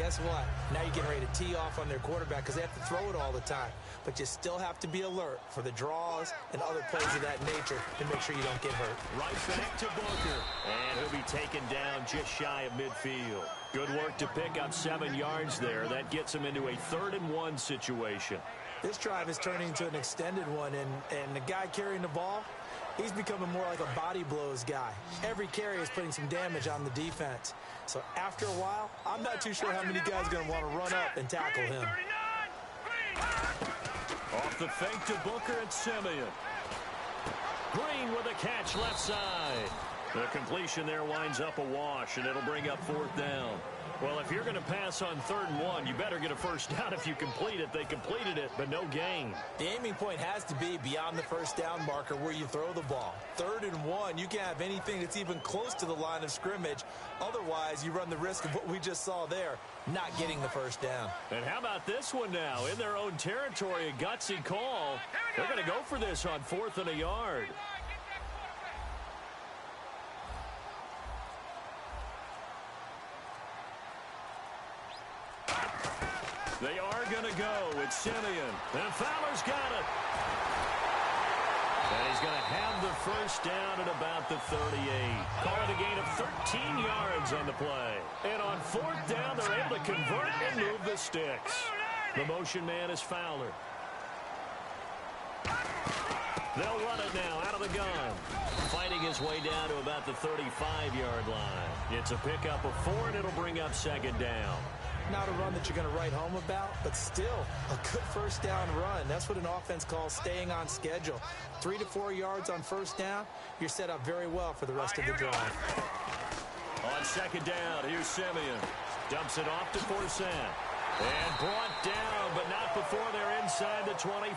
guess what? Now you're getting ready to tee off on their quarterback because they have to throw it all the time. But you still have to be alert for the draws and other plays of that nature to make sure you don't get hurt. Right back to Booker. And he'll be taken down just shy of midfield. Good work to pick up 7 yards there. That gets him into a 3rd-and-1 situation. This drive is turning into an extended one, and the guy carrying the ball, he's becoming more like a body blows guy. Every carry is putting some damage on the defense. So after a while, I'm not too sure how many guys are going to want to run up and tackle him. Off the fake to Booker and Simeon. Green with a catch left side. The completion there winds up a wash, and it'll bring up 4th down. Well, if you're going to pass on 3rd and 1, you better get a first down if you complete it. They completed it, but no gain. The aiming point has to be beyond the first down marker where you throw the ball. 3rd and 1, you can't have anything that's even close to the line of scrimmage. Otherwise, you run the risk of what we just saw there, not getting the first down. And how about this one now? In their own territory, a gutsy call. They're going to go for this on 4th and a yard. They are going to go with Simeon. And Fowler's got it. And he's going to have the first down at about the 38. Call it a gain of 13 yards on the play. And on 4th down, they're able to convert and move the sticks. The motion man is Fowler. They'll run it now out of the gun. Fighting his way down to about the 35-yard line. It's a pickup of 4, and it'll bring up 2nd down. Not a run that you're going to write home about, but still a good first down run. That's what an offense calls staying on schedule. 3 to 4 yards on first down, you're set up very well for the rest of the drive. On 2nd down, here's Simeon. Dumps it off to Forsett. And brought down, but not before they're inside the 25.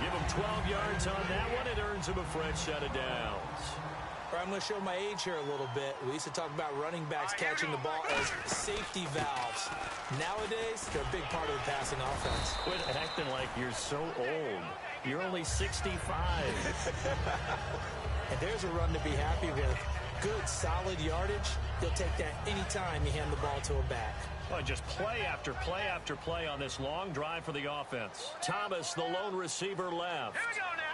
Give him 12 yards on that one. It earns him a fresh set of downs. I'm going to show my age here a little bit. We used to talk about running backs catching the ball as safety valves. Nowadays, they're a big part of the passing offense. Quit acting like you're so old. You're only 65. And there's a run to be happy with. Good, solid yardage. You'll take that anytime you hand the ball to a back. Well, just play after play after play on this long drive for the offense. Thomas, the lone receiver, left. Here we go now.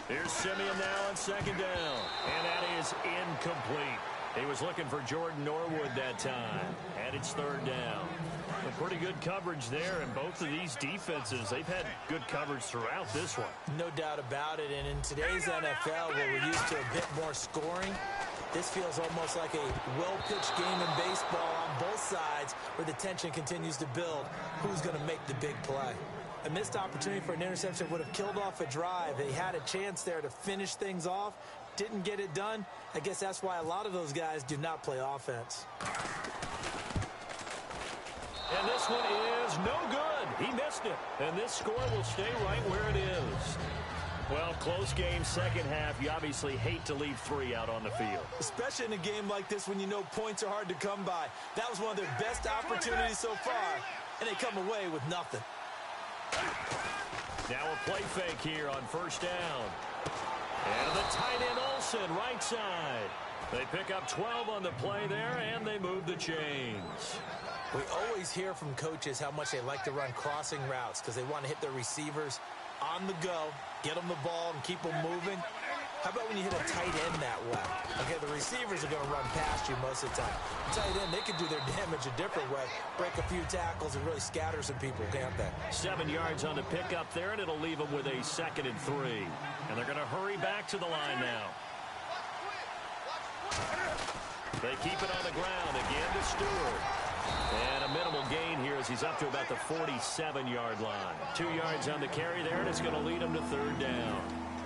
Here's Simeon now on 2nd down. And that is incomplete. He was looking for Jordan Norwood that time. And it's 3rd down. A pretty good coverage there, and both of these defenses, they've had good coverage throughout this one. No doubt about it. And in today's NFL, where we're used to a bit more scoring, this feels almost like a well-pitched game in baseball on both sides where the tension continues to build. Who's going to make the big play? A missed opportunity for an interception would have killed off a drive. They had a chance there to finish things off. Didn't get it done. I guess that's why a lot of those guys do not play offense. And this one is no good. He missed it. And this score will stay right where it is. Well, close game, 2nd half. You obviously hate to leave 3 out on the field. Especially in a game like this when you know points are hard to come by. That was one of their best opportunities so far, and they come away with nothing. Now a play fake here on 1st down. And the tight end Olsen, right side. They pick up 12 on the play there, and they move the chains. We always hear from coaches how much they like to run crossing routes because they want to hit their receivers on the go, get them the ball, and keep them moving. How about when you hit a tight end that way? Okay, the receivers are going to run past you most of the time. The tight end, they can do their damage a different way, break a few tackles and really scatter some people, can't they? 7 yards on the pickup there, and it'll leave them with a 2nd and 3. And they're going to hurry back to the line now. They keep it on the ground again to Stewart. And a minimal gain here as he's up to about the 47-yard line. 2 yards on the carry there, and it's going to lead him to 3rd down.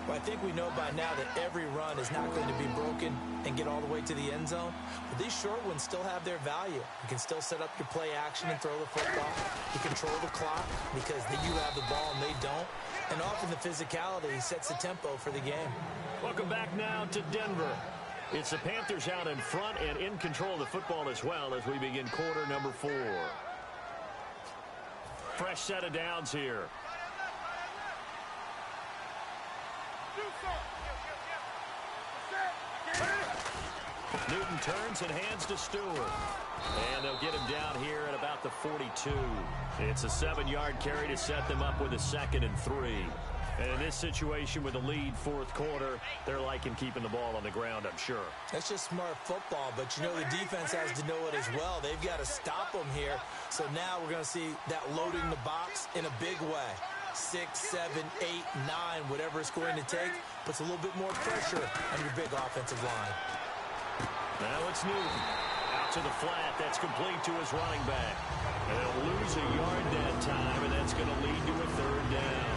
Well, I think we know by now that every run is not going to be broken and get all the way to the end zone. But these short ones still have their value. You can still set up your play action and throw the football. You control the clock because then you have the ball and they don't. And often the physicality sets the tempo for the game. Welcome back now to Denver. It's the Panthers out in front and in control of the football as well as we begin quarter number 4. Fresh set of downs here. Newton turns and hands to Stewart. And they'll get him down here at about the 42. It's a 7-yard carry to set them up with a 2nd and 3. And in this situation with the lead fourth quarter, they're liking keeping the ball on the ground, I'm sure. That's just smart football, but you know the defense has to know it as well. They've got to stop them here. So now we're going to see that loading the box in a big way. 6, 7, 8, 9, whatever it's going to take, puts a little bit more pressure on your big offensive line. Now it's Newton. Out to the flat. That's complete to his running back. And they'll lose a yard that time, and that's going to lead to a 3rd down.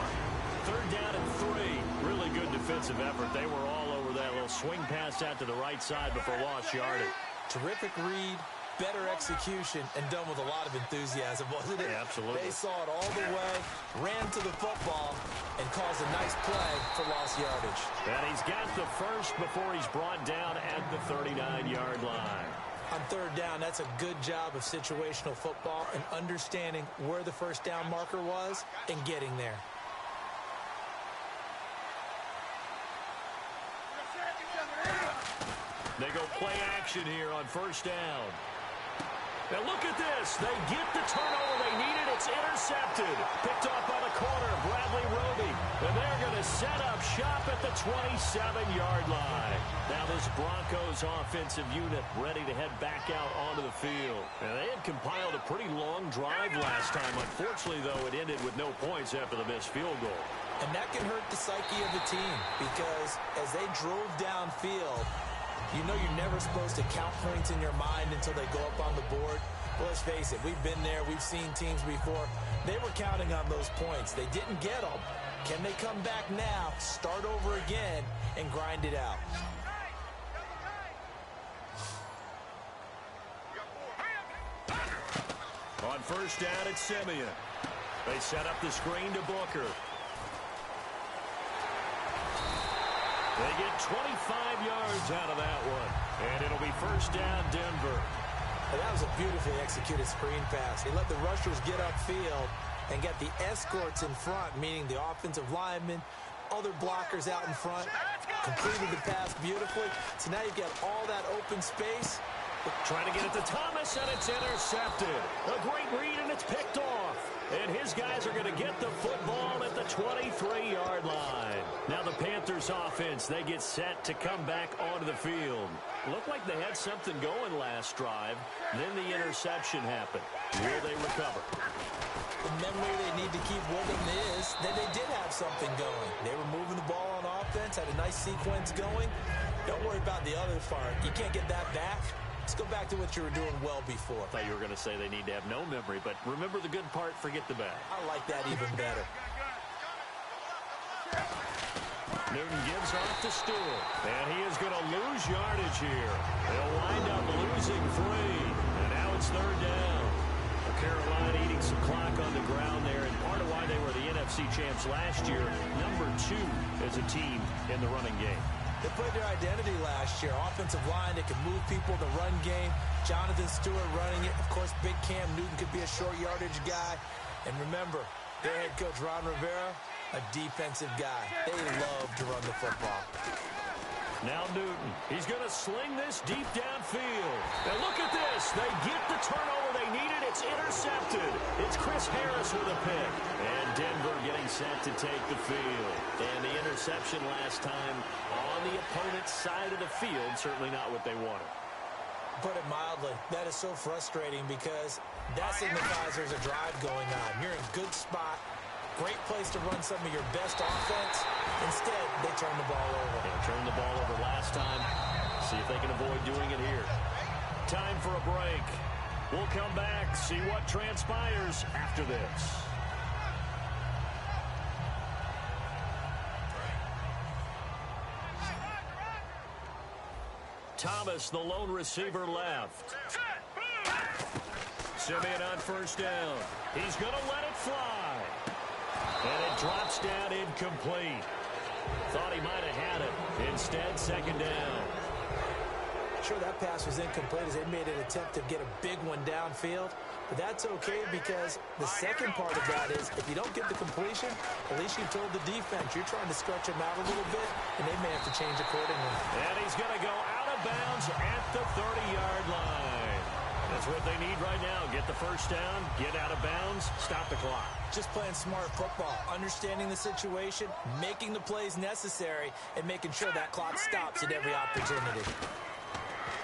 3rd down and 3. Really good defensive effort. They were all over that little swing pass out to the right side before lost yardage. Terrific read, better execution, and done with a lot of enthusiasm, wasn't it? Yeah, absolutely. They saw it all the way, ran to the football, and caused a nice play for lost yardage. And he's got the first before he's brought down at the 39-yard line. On 3rd down, that's a good job of situational football and understanding where the first down marker was and getting there. They go play action here on 1st down. Now look at this. They get the turnover they needed. It's intercepted. Picked off by the corner, Bradley Roby. And they're going to set up shop at the 27-yard line. Now this Broncos offensive unit ready to head back out onto the field. And they had compiled a pretty long drive last time. Unfortunately, though, it ended with no points after the missed field goal. And that can hurt the psyche of the team because as they drove downfield, you know you're never supposed to count points in your mind until they go up on the board. But let's face it, we've been there. We've seen teams before. They were counting on those points. They didn't get them. Can they come back now, start over again, and grind it out? On 1st down, it's Simeon. They set up the screen to Booker. They get 25 yards out of that one. And it'll be 1st down, Denver. And that was a beautifully executed screen pass. They let the rushers get upfield and get the escorts in front, meaning the offensive linemen, other blockers out in front, completed the pass beautifully. So now you've got all that open space. Trying to get it to Thomas, and it's intercepted. A great read, and it's picked off. And his guys are going to get the football at the 23-yard line. Now the Panthers offense, they get set to come back onto the field. Looked like they had something going last drive. Then the interception happened. Will they recover? The memory they need to keep with them is that they did have something going. They were moving the ball on offense, had a nice sequence going. Don't worry about the other part. You can't get that back. Let's go back to what you were doing well before. I thought you were going to say they need to have no memory, but remember the good part, forget the bad. I like that even better. Newton gives off to Stewart, and he is going to lose yardage here. They'll wind up losing 3, and now it's 3rd down. Carolina eating some clock on the ground there, and part of why they were the NFC champs last year, number 2 as a team in the running game. They played their identity last year. Offensive line, they can move people in the run game. Jonathan Stewart running it. Of course, big Cam Newton could be a short yardage guy. And remember, their head coach, Ron Rivera, a defensive guy. They love to run the football. Now Newton. He's going to sling this deep downfield. And look at this. They get the turnover they needed. It's intercepted. It's Chris Harris with a pick. And Denver getting set to take the field. And the interception last time on the opponent's side of the field. Certainly not what they wanted. Put it mildly, that is so frustrating because that signifies there's a drive going on. You're in a good spot. Great place to run some of your best offense. Instead, they turn the ball over. They turned the ball over last time. See if they can avoid doing it here. Time for a break. We'll come back, see what transpires after this. Thomas, the lone receiver, left. Simeon on 1st down. He's going to let it fly. And it drops down incomplete. Thought he might have had it. Instead, 2nd down. Sure, that pass was incomplete as they made an attempt to get a big one downfield. But that's okay because the second part of that is if you don't get the completion, at least you told the defense you're trying to stretch them out a little bit, and they may have to change accordingly. And he's going to go out of of bounds at the 30-yard line. That's what they need right now. Get the first down, get out of bounds, stop the clock. Just playing smart football, understanding the situation, making the plays necessary, and making sure that clock stops at every opportunity.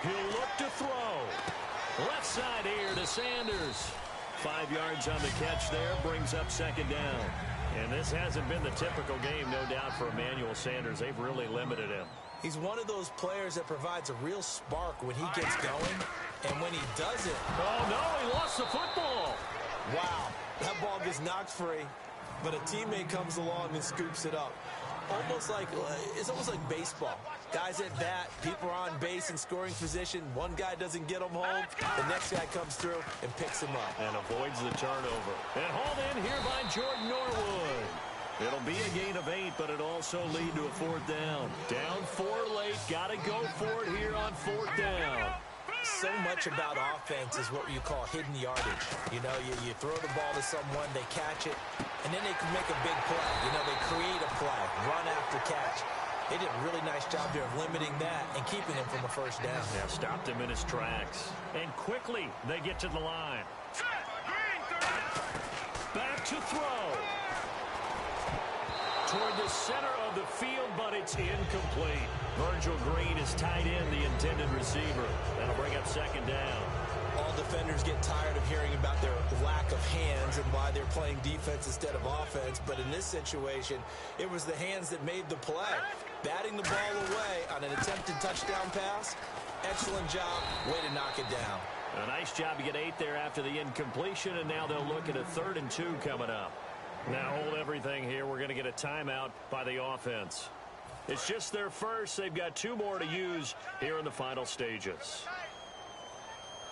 He'll look to throw. Left side here to Sanders. 5 yards on the catch there, brings up second down. And this hasn't been the typical game, no doubt, for Emmanuel Sanders. They've really limited him. He's one of those players that provides a real spark when he gets going, and when he doesn't... Oh, no, he lost the football. Wow, that ball gets knocked free, but a teammate comes along and scoops it up. It's almost like baseball. Guys at bat, people are on base in scoring position. One guy doesn't get him home. The next guy comes through and picks him up. And avoids the turnover. And hauled in here by Jordan Norwood. It'll be a gain of 8, but it'll also lead to a 4th down. Down 4 late. Got to go for it here on 4th down. So much about offense is what you call hidden yardage. You know, you throw the ball to someone, they catch it, and then they can make a big play. You know, they create a play, run after catch. They did a really nice job there of limiting that and keeping him from a first down. Yeah, stopped him in his tracks. And quickly, they get to the line. Back to throw. Toward the center of the field, but it's incomplete. Virgil Green is tied in, the intended receiver. That'll bring up second down. All defenders get tired of hearing about their lack of hands and why they're playing defense instead of offense. But in this situation, it was the hands that made the play. Batting the ball away on an attempted touchdown pass. Excellent job. Way to knock it down. A nice job to get 8 there after the incompletion, and now they'll look at a 3rd and 2 coming up. Now hold everything here. We're going to get a timeout by the offense. It's just their first. They've got 2 more to use here in the final stages.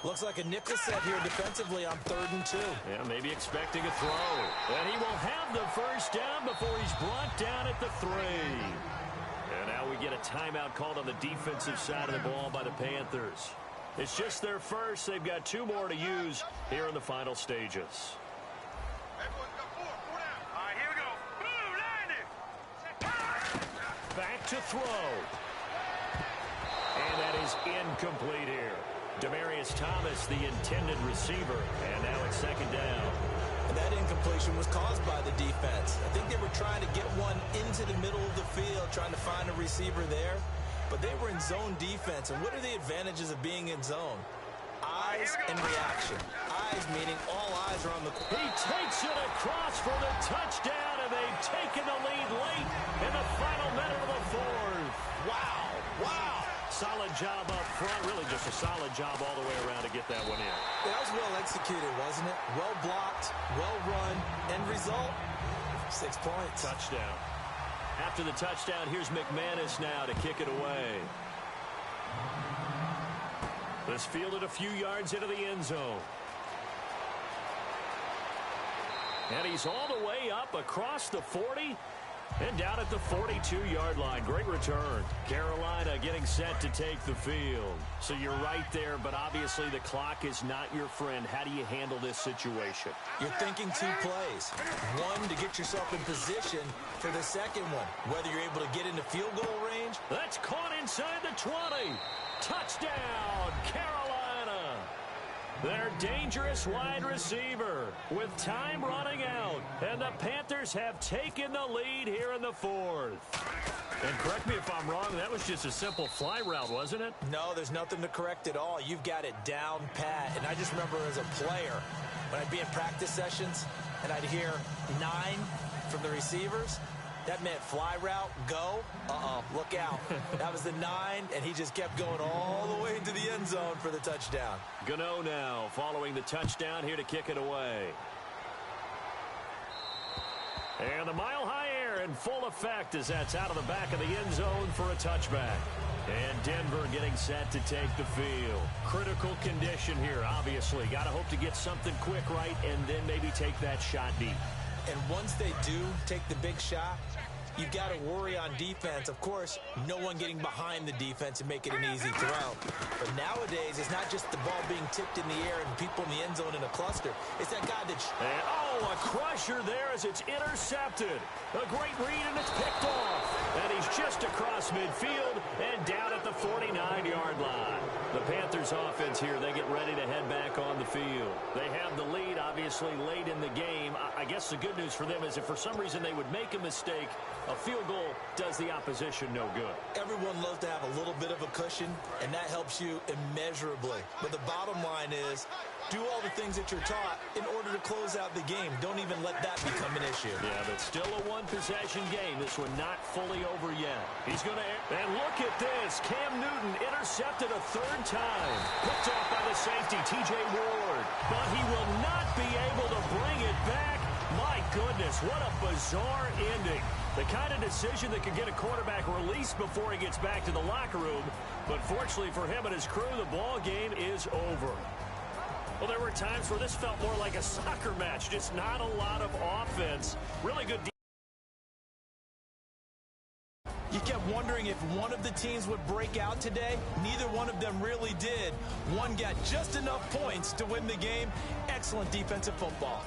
Looks like a nickel set here defensively on 3rd and 2. Yeah, maybe expecting a throw. And he will have the first down before he's brought down at the 3. And now we get a timeout called on the defensive side of the ball by the Panthers. It's just their first. They've got 2 more to use here in the final stages. Back to throw. And that is incomplete here. Demaryius Thomas, the intended receiver. And now it's second down. And that incompletion was caused by the defense. I think they were trying to get one into the middle of the field, trying to find a receiver there. But they were in zone defense. And what are the advantages of being in zone? Eyes and reaction. Eyes meaning all eyes are on the... He takes it across for the touchdown, and they've taken the lead late in the final minute of the 4th. Wow. Wow. Solid job up front. Really just a solid job all the way around to get that one in. That was well executed, wasn't it? Well blocked, well run. End result, 6 points. Touchdown. After the touchdown, here's McManus now to kick it away. This fielded a few yards into the end zone. And he's all the way up across the 40 and down at the 42-yard line. Great return. Carolina getting set to take the field. So you're right there, but obviously the clock is not your friend. How do you handle this situation? You're thinking 2 plays. One, to get yourself in position for the second one. Whether you're able to get into field goal range. That's caught inside the 20. Touchdown, Carolina. Their dangerous wide receiver with time running out. And the Panthers have taken the lead here in the 4th. And correct me if I'm wrong, that was just a simple fly route, wasn't it? No, there's nothing to correct at all. You've got it down pat. And I just remember as a player, when I'd be in practice sessions and I'd hear 9 from the receivers, that meant fly route, go. Look out. That was the 9, and he just kept going all the way into the end zone for the touchdown. Gano now following the touchdown here to kick it away. And the mile-high air in full effect as that's out of the back of the end zone for a touchback. And Denver getting set to take the field. Critical condition here, obviously. Got to hope to get something quick right and then maybe take that shot deep. And once they do take the big shot, you've got to worry on defense. Of course, no one getting behind the defense and make it an easy throw. But nowadays, it's not just the ball being tipped in the air and people in the end zone in a cluster. It's that guy that... And, oh, a crusher there as it's intercepted. A great read, and it's picked off. And he's just across midfield and down at the 49-yard line. The Panthers offense here, they get ready to head back on the field. They have the lead, obviously, late in the game. I guess the good news for them is if for some reason they would make a mistake, a field goal does the opposition no good. Everyone loves to have a little bit of a cushion, and that helps you immeasurably. But the bottom line is, do all the things that you're taught in order to close out the game. Don't even let that become an issue. Yeah, but still a one-possession game. This one not fully over yet. He's going to... And look at this. Cam Newton intercepted a third time. Picked off by the safety, T.J. Ward. But he will not be able to bring it back. My goodness, what a bizarre ending. The kind of decision that could get a quarterback released before he gets back to the locker room. But fortunately for him and his crew, the ball game is over. Well, there were times where this felt more like a soccer match. Just not a lot of offense. Really good defense. You kept wondering if one of the teams would break out today. Neither one of them really did. One got just enough points to win the game. Excellent defensive football.